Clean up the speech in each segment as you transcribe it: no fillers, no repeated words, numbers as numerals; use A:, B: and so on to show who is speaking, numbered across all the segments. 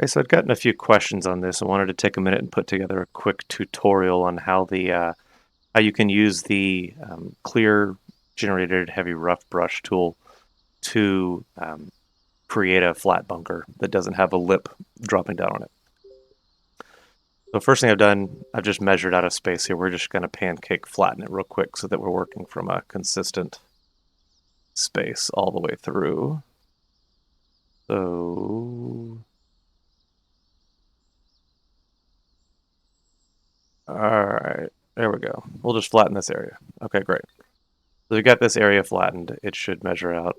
A: Okay, so I've gotten a few questions on this. I wanted to take a minute and put together a quick tutorial on how you can use the clear generated heavy rough brush tool to create a flat bunker that doesn't have a lip dropping down on it. So first thing I've done, I've just measured out a space here. We're just going to pancake flatten it real quick so that we're working from a consistent space all the way through. So, all right, there we go. We'll just flatten this area. Okay, great. So we got this area flattened. It should measure out.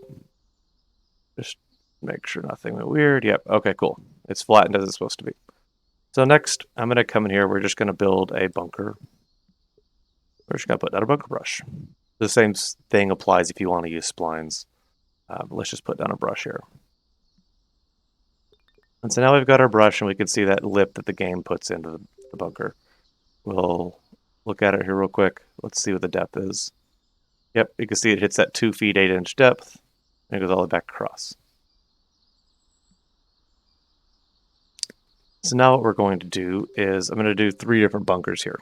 A: Just make sure nothing went weird. Yep. Okay, cool. It's flattened as it's supposed to be. So next, I'm going to come in here. We're just going to build a bunker. We're just going to put down a bunker brush. The same thing applies if you want to use splines. But let's just put down a brush here. And so now we've got our brush, and we can see that lip that the game puts into the bunker. We'll look at it here real quick. Let's see what the depth is. Yep, you can see it hits that 2 feet 8 inch depth, and it goes all the way back across. So now what we're going to do is I'm going to do 3 different bunkers here.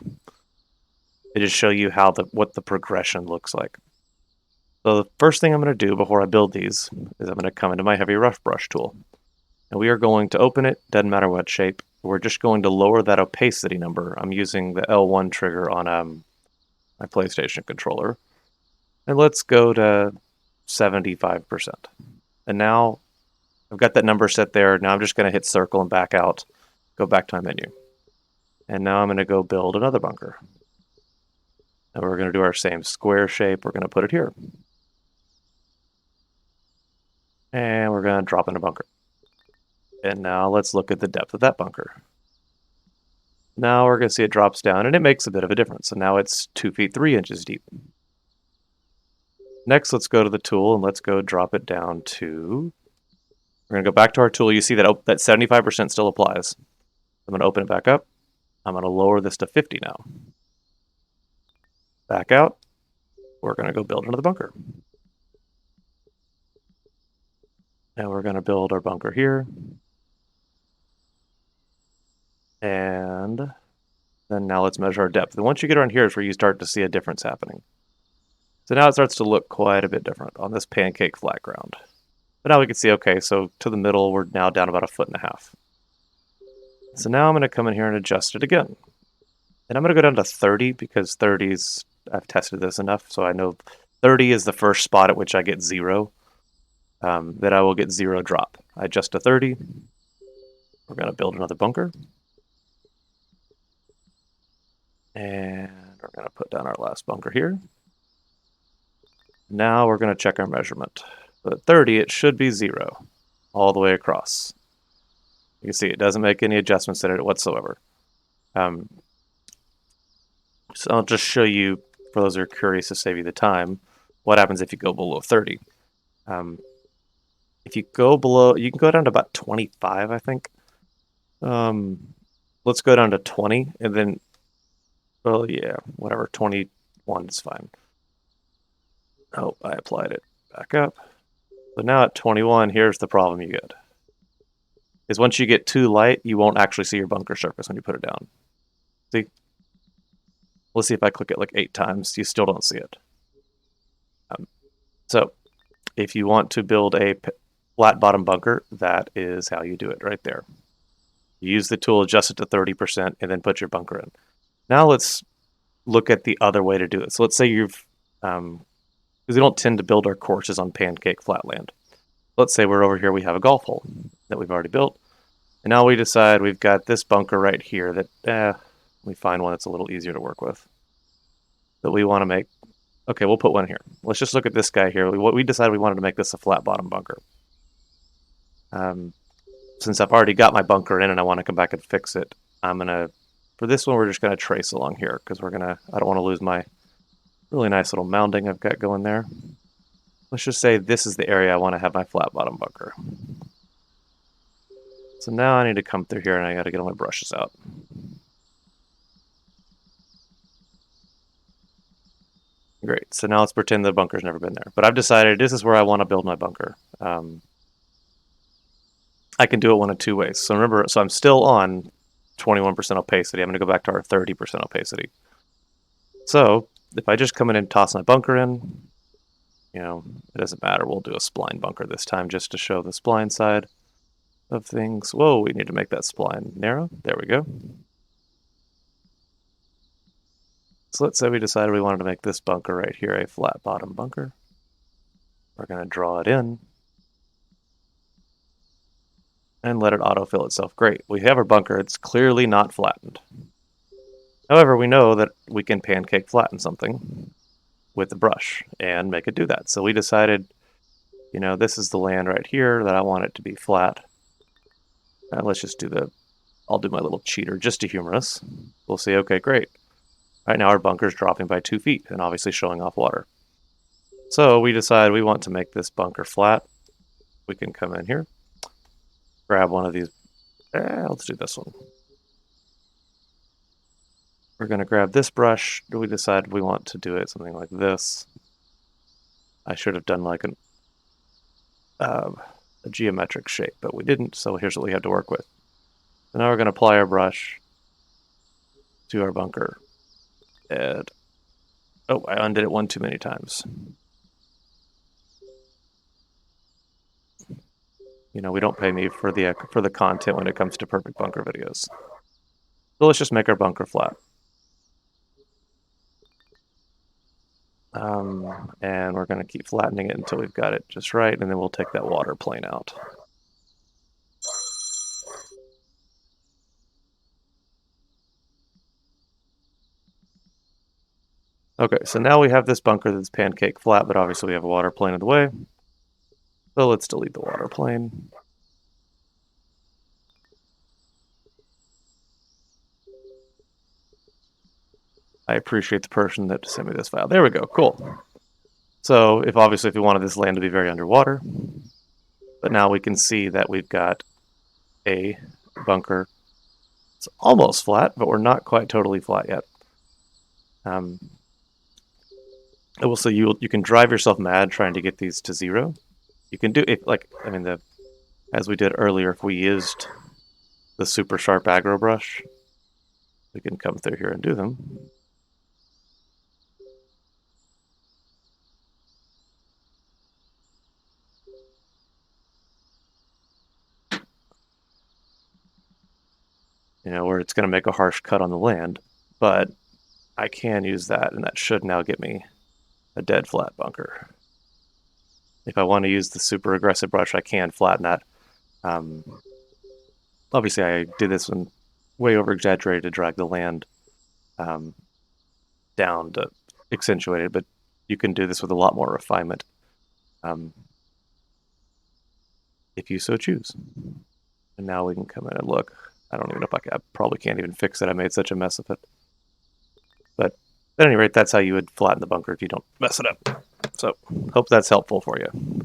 A: To just show you what the progression looks like. So the first thing I'm going to do before I build these is I'm going to come into my heavy rough brush tool. And we are going to open it, doesn't matter what shape. We're just going to lower that opacity number. I'm using the L1 trigger on my PlayStation controller. And let's go to 75%. And now I've got that number set there. Now I'm just going to hit circle and back out, go back to my menu. And now I'm going to go build another bunker. And we're going to do our same square shape. We're going to put it here. And we're going to drop in a bunker. And now let's look at the depth of that bunker. Now we're going to see it drops down, and it makes a bit of a difference. So now it's 2 feet 3 inches deep. Next, let's go to the tool, and let's go drop it down to... We're going to go back to our tool. You see that 75% still applies. I'm going to open it back up. I'm going to lower this to 50 now. Back out. We're going to go build another bunker. And we're going to build our bunker here. And then now let's measure our depth. And once you get around here is where you start to see a difference happening. So now it starts to look quite a bit different on this pancake flat ground. But now we can see, okay, so to the middle, we're now down about 1.5 feet. So now I'm going to come in here and adjust it again. And I'm going to go down to 30 because 30's, I've tested this enough, so I know 30 is the first spot at which I get 0. That I will get 0 drop. I adjust to 30. We're going to build another bunker. And we're going to put down our last bunker here. Now we're going to check our measurement. So at 30, it should be 0 all the way across. You can see it doesn't make any adjustments in it whatsoever. So I'll just show you, for those who are curious to save you the time, what happens if you go below 30. If you go below, you can go down to about 25, I think. Let's go down to 20, and then, well, yeah, whatever, 21 is fine. Oh, I applied it back up. So now at 21, here's the problem you get. Is once you get too light, you won't actually see your bunker surface when you put it down. See? Let's see if I click it like 8 times. You still don't see it. So if you want to build a flat bottom bunker, that is how you do it right there. You use the tool, adjust it to 30%, and then put your bunker in. Now let's look at the other way to do it. So let's say you've... because we don't tend to build our courses on pancake flatland. Let's say we're over here, we have a golf hole that we've already built. And now we decide we've got this bunker right here that, we find one that's a little easier to work with. That we want to make. Okay, we'll put one here. Let's just look at this guy here. We decided we wanted to make this a flat bottom bunker. Since I've already got my bunker in and I want to come back and fix it, I'm going to, for this one, we're just going to trace along here because I don't want to lose my really nice little mounding I've got going there. Let's just say this is the area I want to have my flat bottom bunker. So now I need to come through here and I got to get all my brushes out. Great, so now let's pretend the bunker's never been there. But I've decided this is where I want to build my bunker. I can do it one of two ways. So remember, so I'm still on 21% opacity. I'm going to go back to our 30% opacity. So if I just come in and toss my bunker in, you know, it doesn't matter. We'll do a spline bunker this time just to show the spline side of things. Whoa, we need to make that spline narrow. There we go. So let's say we decided we wanted to make this bunker right here a flat bottom bunker. We're going to draw it in and let it autofill itself. Great. We have our bunker. It's clearly not flattened. However, we know that we can pancake flatten something with the brush and make it do that. So we decided, you know, this is the land right here that I want it to be flat. Let's just do I'll do my little cheater just to humor us. We'll see, okay, great. Right now our bunker's dropping by 2 feet and obviously showing off water. So we decide we want to make this bunker flat. We can come in here, grab one of these. Let's do this one. We're going to grab this brush. We decide we want to do it something like this. I should have done like a geometric shape, but we didn't, so here's what we had to work with. So now we're going to apply our brush to our bunker. And oh, I undid it one too many times. You know, we don't pay me for the content when it comes to perfect bunker videos. So let's just make our bunker flat. And we're going to keep flattening it until we've got it just right, and then we'll take that water plane out. Okay, so now we have this bunker that's pancake flat, but obviously we have a water plane in the way. So let's delete the water plane. I appreciate the person that sent me this file. There we go, cool. So if we wanted this land to be very underwater, but now we can see that we've got a bunker. It's almost flat, but we're not quite totally flat yet. Also, you can drive yourself mad trying to get these to 0. You can do it as we did earlier. If we used the super sharp aggro brush, we can come through here and do them. You know, where it's going to make a harsh cut on the land, but I can use that, and that should now get me a dead flat bunker. If I want to use the super aggressive brush, I can flatten that. Obviously, I did this one way over exaggerated to drag the land down to accentuate it, but you can do this with a lot more refinement if you so choose. And now we can come in and look. I don't even know if I probably can't even fix it. I made such a mess of it. But at any rate, that's how you would flatten the bunker if you don't mess it up. So, hope that's helpful for you.